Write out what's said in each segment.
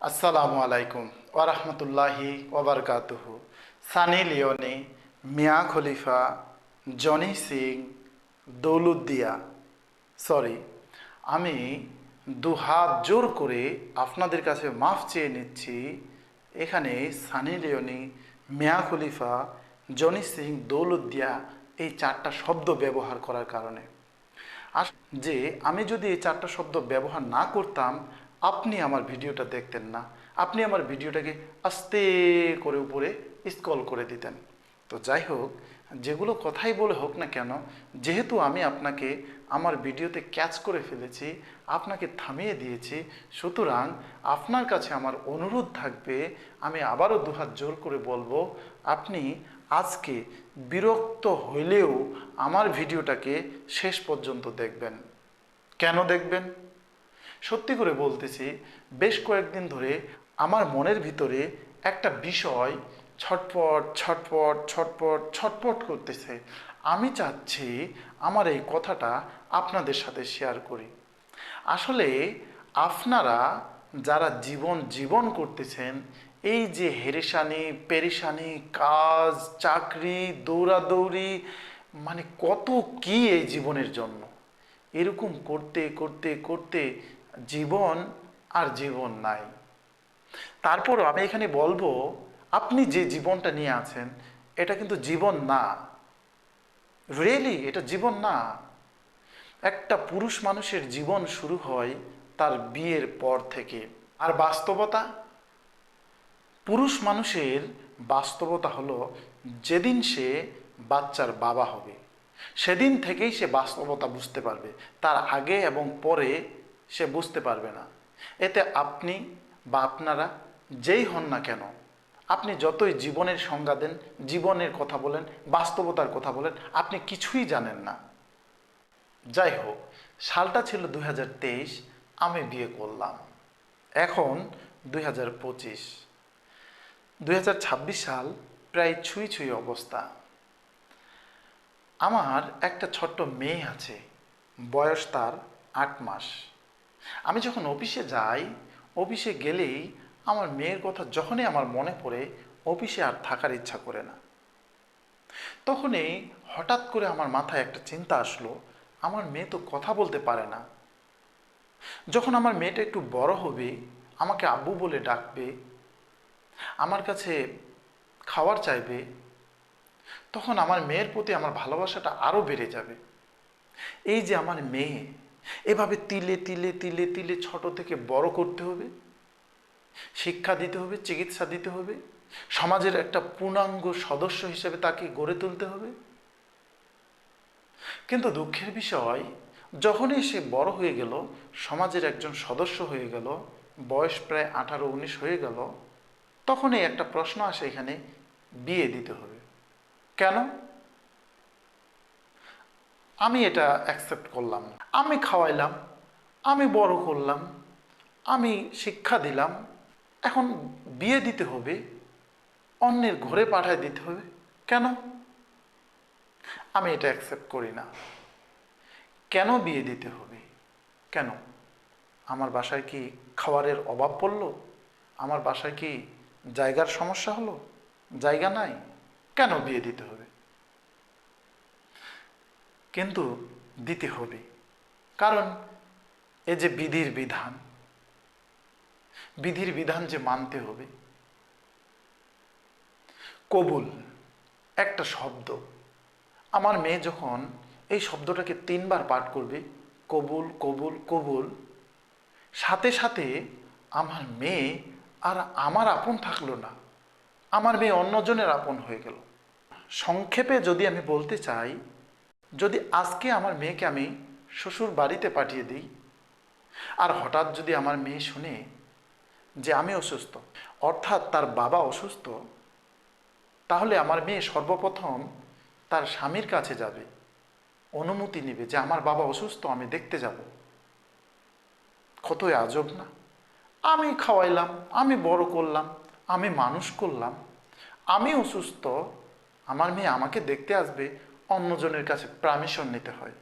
আসসালামু আলাইকুম ওরহমতুল্লাহি ওবরকাতুহু। সানি লিওনি, মিয়া খলিফা, জনি সিং, দৌলুদ্দিয়া, সরি, আমি দুহাত জোর করে আপনাদের কাছে মাফ চেয়ে নিচ্ছি। এখানে সানি লিওনি, মিয়া খলিফা, জনি সিং, দৌলুদ্দিয়া এই চারটা শব্দ ব্যবহার করার কারণে। আর যে আমি যদি এই চারটা শব্দ ব্যবহার না করতাম, আপনি আমার ভিডিওটা দেখতেন না, আপনি আমার ভিডিওটাকে আস্তে করে উপরে স্ক্রল করে দিতেন। তো যাই হোক, যেগুলো কথাই বলে হোক না কেন, যেহেতু আমি আপনাকে আমার ভিডিওতে ক্যাচ করে ফেলেছি, আপনাকে থামিয়ে দিয়েছি, সুতরাং আপনার কাছে আমার অনুরোধ থাকবে, আমি আবারও দুহাত জোর করে বলবো, আপনি আজকে বিরক্ত হইলেও আমার ভিডিওটাকে শেষ পর্যন্ত দেখবেন। কেন দেখবেন? সত্যি করে বলতেছি, বেশ কয়েকদিন ধরে আমার মনের ভিতরে একটা বিষয় ছটপট ছটপট ছটপট ছটপট করতেছে। আমি চাচ্ছি আমার এই কথাটা আপনাদের সাথে শেয়ার করি। আসলে আপনারা যারা জীবন জীবন করতেছেন, এই যে হেরেশানি পেরেশানি, কাজ, চাকরি, দৌড়াদৌড়ি, মানে কত কি এই জীবনের জন্য, এরকম করতে করতে করতে জীবন আর জীবন নাই। তারপরও আমি এখানে বলবো, আপনি যে জীবনটা নিয়ে আছেন এটা কিন্তু জীবন না। রিয়েলি এটা জীবন না। একটা পুরুষ মানুষের জীবন শুরু হয় তার বিয়ের পর থেকে। আর বাস্তবতা, পুরুষ মানুষের বাস্তবতা হলো যেদিন সে বাচ্চার বাবা হবে সেদিন থেকেই সে বাস্তবতা বুঝতে পারবে। তার আগে এবং পরে সে বুঝতে পারবে না। এতে আপনি বা আপনারা যেই হন না কেন, আপনি যতই জীবনের সংজ্ঞা দেন, জীবনের কথা বলেন, বাস্তবতার কথা বলেন, আপনি কিছুই জানেন না। যাই হোক, সালটা ছিল 2023, আমি বিয়ে করলাম। এখন 2025, 2026 সাল প্রায় ছুঁই ছুঁই অবস্থা। আমার একটা ছোট্ট মেয়ে আছে, বয়স তার 8 মাস। আমি যখন অফিসে যাই, অফিসে গেলেই আমার মেয়ের কথা যখনই আমার মনে পড়ে, অফিসে আর থাকার ইচ্ছা করে না। তখনই হঠাৎ করে আমার মাথায় একটা চিন্তা আসলো, আমার মেয়ে তো কথা বলতে পারে না। যখন আমার মেয়েটা একটু বড় হবে, আমাকে আব্বু বলে ডাকবে, আমার কাছে খাবার চাইবে, তখন আমার মেয়ের প্রতি আমার ভালোবাসাটা আরও বেড়ে যাবে। এই যে আমার মেয়ে, এভাবে তিলে তিলে তিলে তিলে ছোট থেকে বড় করতে হবে, শিক্ষা দিতে হবে, চিকিৎসা দিতে হবে, সমাজের একটা পূর্ণাঙ্গ সদস্য হিসেবে তাকে গড়ে তুলতে হবে। কিন্তু দুঃখের বিষয়, যখনই সে বড় হয়ে গেল, সমাজের একজন সদস্য হয়ে গেল, বয়স প্রায় 18-19 হয়ে গেল, তখনই একটা প্রশ্ন আসে, এখানে বিয়ে দিতে হবে কেন? আমি এটা অ্যাকসেপ্ট করলাম না। আমি খাওয়াইলাম, আমি বড় করলাম, আমি শিক্ষা দিলাম, এখন বিয়ে দিতে হবে, অন্যের ঘরে পাঠায় দিতে হবে কেন? আমি এটা অ্যাকসেপ্ট করি না। কেন বিয়ে দিতে হবে? কেন? আমার বাসায় কি খাবারের অভাব পড়লো? আমার বাসায় কি জায়গার সমস্যা হলো? জায়গা নাই, কেন বিয়ে দিতে হবে? কিন্তু দিতে হবে, কারণ এ যে বিধির বিধান, বিধির বিধান যে মানতে হবে। কবুল একটা শব্দ, আমার মেয়ে যখন এই শব্দটাকে 3বার পাঠ করবে, কবুল কবুল কবুল, সাথে সাথে আমার মেয়ে আর আমার আপন থাকলো না, আমার মেয়ে অন্যজনের আপন হয়ে গেল। সংক্ষেপে যদি আমি বলতে চাই, যদি আজকে আমার মেয়েকে আমি শ্বশুর বাড়িতে পাঠিয়ে দিই, আর হঠাৎ যদি আমার মেয়ে শুনে যে আমি অসুস্থ, অর্থাৎ তার বাবা অসুস্থ, তাহলে আমার মেয়ে সর্বপ্রথম তার স্বামীর কাছে যাবে, অনুমতি নেবে যে আমার বাবা অসুস্থ, আমি দেখতে যাব। কতই আজব না? আমি খাওয়াইলাম, আমি বড় করলাম, আমি মানুষ করলাম, আমি অসুস্থ, আমার মেয়ে আমাকে দেখতে আসবে, অন্যজনের কাছে পারমিশন নিতে হয়।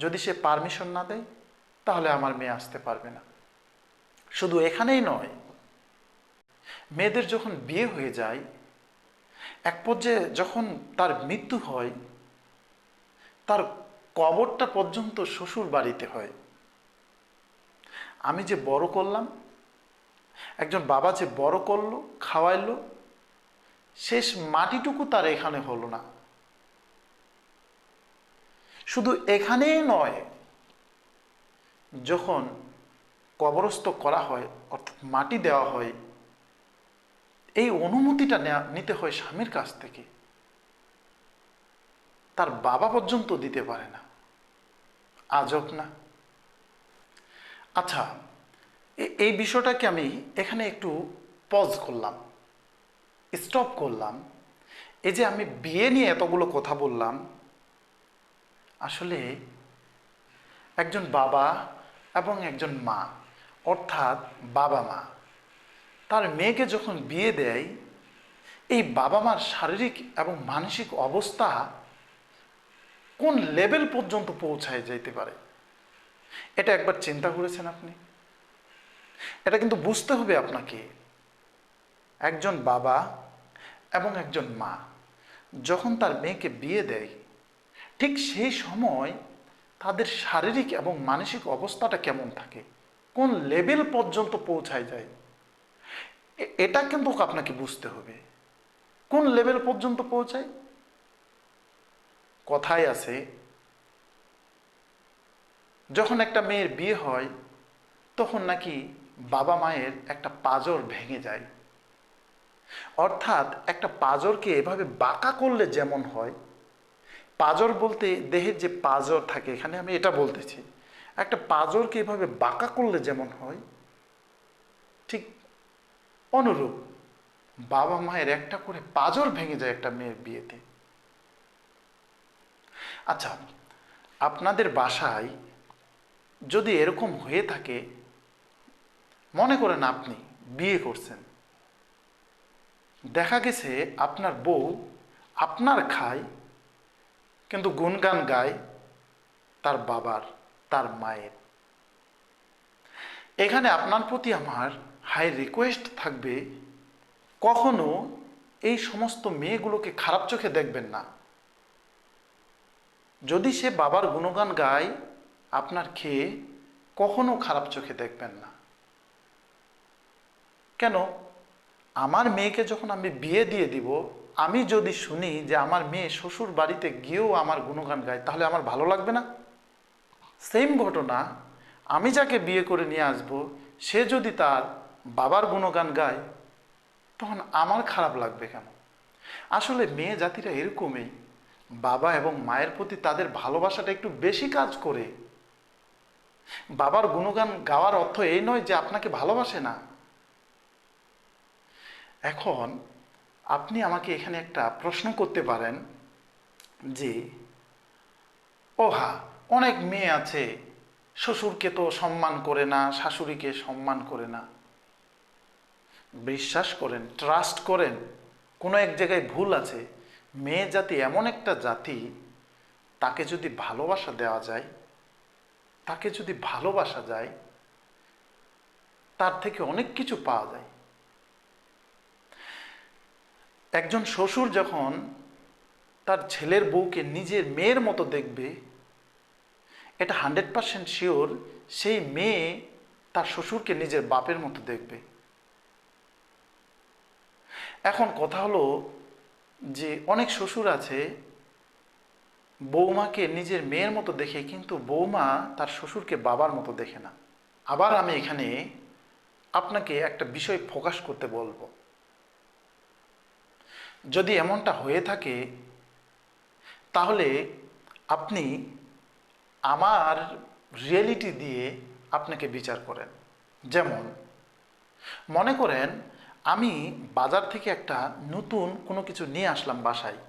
যদি সে পারমিশন না দেয়, তাহলে আমার মেয়ে আসতে পারবে না। শুধু এখানেই নয়, মেয়েদের যখন বিয়ে হয়ে যায়, এক পর্যায়ে যখন তার মৃত্যু হয়, তার কবরটা পর্যন্ত শ্বশুর বাড়িতে হয়। আমি যে বড় করলাম, একজন বাবা যে বড় করলো, খাওয়াইলো, শেষ মাটিটুকু তার এখানে হলো না। শুধু এখানেই নয়, যখন কবরস্থ করা হয় অর্থাৎ মাটি দেওয়া হয়, এই অনুমতিটা নিতে হয় স্বামীর কাছ থেকে। তার বাবা পর্যন্ত দিতে পারে না। আজব না? আচ্ছা, এই বিষয়টাকে আমি এখানে একটু পজ করলাম, স্টপ করলাম। এই যে আমি বিয়ে নিয়ে এতগুলো কথা বললাম, আসলে একজন বাবা এবং একজন মা, অর্থাৎ বাবা মা, তার মেয়েকে যখন বিয়ে দেয়, এই বাবা মার শারীরিক এবং মানসিক অবস্থা কোন লেভেল পর্যন্ত পৌঁছায় যাইতে পারে, এটা একবার চিন্তা করেছেন আপনি? এটা কিন্তু বুঝতে হবে আপনাকে। একজন বাবা এবং একজন মা যখন তার মেয়েকে বিয়ে দেয়, ঠিক সেই সময় তাদের শারীরিক এবং মানসিক অবস্থাটা কেমন থাকে, কোন লেভেল পর্যন্ত পৌঁছায় যায়, এটা কিন্তু আপনাকে বুঝতে হবে। কোন লেভেল পর্যন্ত পৌঁছায়? কথায় আছে, যখন একটা মেয়ের বিয়ে হয় তখন নাকি বাবা মায়ের একটা পাঁজর ভেঙে যায়। অর্থাৎ একটা পাঁজরকে এভাবে বাঁকা করলে যেমন হয়, পাঁজর বলতে দেহের যে পাঁজর থাকে, এখানে আমি এটা বলতেছি, একটা পাঁজরকে এভাবে বাঁকা করলে যেমন হয়, ঠিক অনুরূপ বাবা মায়ের একটা করে পাঁজর ভেঙে যায় একটা মেয়ের বিয়েতে। আচ্ছা, আপনাদের বাসায় যদি এরকম হয়ে থাকে, মনে করেন আপনি বিয়ে করছেন, দেখা গেছে আপনার বউ আপনার খায়, কিন্তু গুণগান গায় তার বাবার, তার মায়ের। এখানে আপনার প্রতি আমার হাই রিকোয়েস্ট থাকবে, কখনো এই সমস্ত মেয়েগুলোকে খারাপ চোখে দেখবেন না। যদি সে বাবার গুণগান গায় আপনার খেয়ে, কখনো খারাপ চোখে দেখবেন না। কেন? আমার মেয়েকে যখন আমি বিয়ে দিয়ে দিব, আমি যদি শুনি যে আমার মেয়ে শ্বশুর বাড়িতে গিয়েও আমার গুণগান গায়, তাহলে আমার ভালো লাগবে না? সেম ঘটনা, আমি যাকে বিয়ে করে নিয়ে আসব, সে যদি তার বাবার গুণগান গায়, তখন আমার খারাপ লাগবে কেন? আসলে মেয়ে জাতিরা এরকমই, বাবা এবং মায়ের প্রতি তাদের ভালোবাসাটা একটু বেশি কাজ করে। বাবার গুণগান গাওয়ার অর্থ এই নয় যে আপনাকে ভালোবাসে না। এখন আপনি আমাকে এখানে একটা প্রশ্ন করতে পারেন যে, ও হ্যাঁ, অনেক মেয়ে আছে শ্বশুরকে তো সম্মান করে না, শাশুড়িকে সম্মান করে না। বিশ্বাস করেন, ট্রাস্ট করেন, কোনো এক জায়গায় ভুল আছে। মেয়ে জাতি এমন একটা জাতি, তাকে যদি ভালোবাসা দেওয়া যায়, তাকে যদি ভালোবাসা যায়, তার থেকে অনেক কিছু পাওয়া যায়। একজন শ্বশুর যখন তার ছেলের বউকে নিজের মেয়ের মতো দেখবে, এটা 100% শিওর সেই মেয়ে তার শ্বশুরকে নিজের বাপের মতো দেখবে। এখন কথা হলো যে অনেক শ্বশুর আছে বৌমাকে নিজের মেয়ের মতো দেখে, কিন্তু বৌমা তার শ্বশুরকে বাবার মতো দেখে না। আবার আমি এখানে আপনাকে একটা বিষয় ফোকাস করতে বলবো। যদি এমনটা হয়ে থাকে, তাহলে আপনি আমার রিয়েলিটি দিয়ে আপনাকে বিচার করেন। যেমন মনে করেন আমি বাজার থেকে একটা নতুন কোনো কিছু নিয়ে আসলাম বাসায়,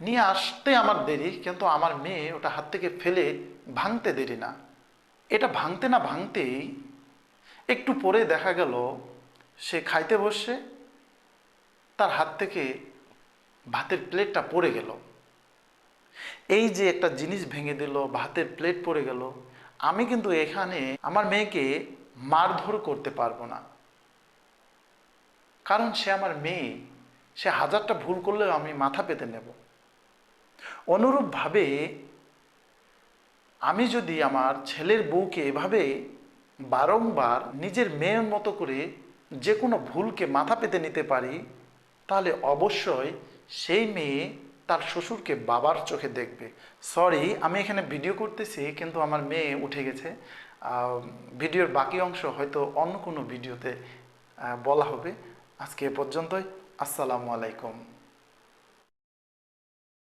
নিয়ে আসতে আমার দেরি, কিন্তু আমার মেয়ে ওটা হাত থেকে ফেলে ভাঙতে দেরি না। এটা ভাঙতে না ভাঙতেই একটু পরে দেখা গেল সে খাইতে বসছে, তার হাত থেকে ভাতের প্লেটটা পড়ে গেল। এই যে একটা জিনিস ভেঙে দিল, ভাতের প্লেট পড়ে গেল, আমি কিন্তু এখানে আমার মেয়েকে মারধর করতে পারবো না। কারণ সে আমার মেয়ে, সে হাজারটা ভুল করলেও আমি মাথা পেতে নেব। অনুরূপভাবে আমি যদি আমার ছেলের বউকে এভাবে বারংবার নিজের মেয়ের মতো করে যে কোনো ভুলকে মাথা পেতে নিতে পারি, তাহলে অবশ্যই সেই মেয়ে তার শ্বশুরকে বাবার চোখে দেখবে। সরি, আমি এখানে ভিডিও করতেছি কিন্তু আমার মেয়ে উঠে গেছে। ভিডিওর বাকি অংশ হয়তো অন্য কোনো ভিডিওতে বলা হবে। আজকে এ পর্যন্তই। আসসালামু আলাইকুম।